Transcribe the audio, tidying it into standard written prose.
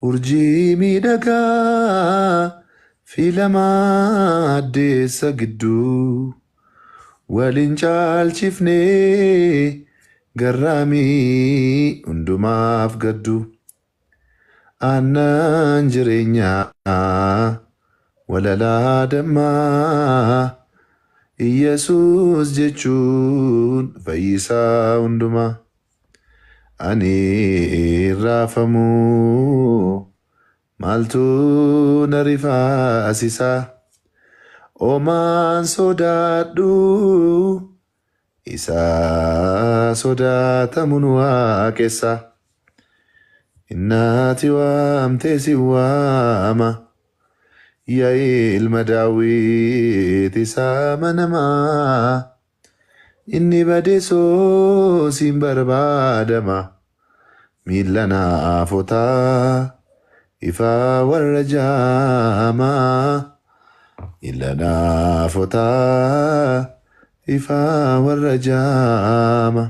urjii miidhagaa filamaa addeessa gidduu waliin caalchifnee garraamii hundumaaf gaddu aannan jireenyaa walalaa dammaa Yesuus jechuun fayyisaa hundumaa. Ani raafamuu maaltu na rifaasisaa oomaan sodaadhu isaa sodaatamuun waaqessa innaati waamtee si waama yaa ilma Daawit isaa manamaa. Inni badeessoo siin barbaadama miilla naafotaa ifaa warra jaamaa miilla naafotaa ifaa warra jaamaa.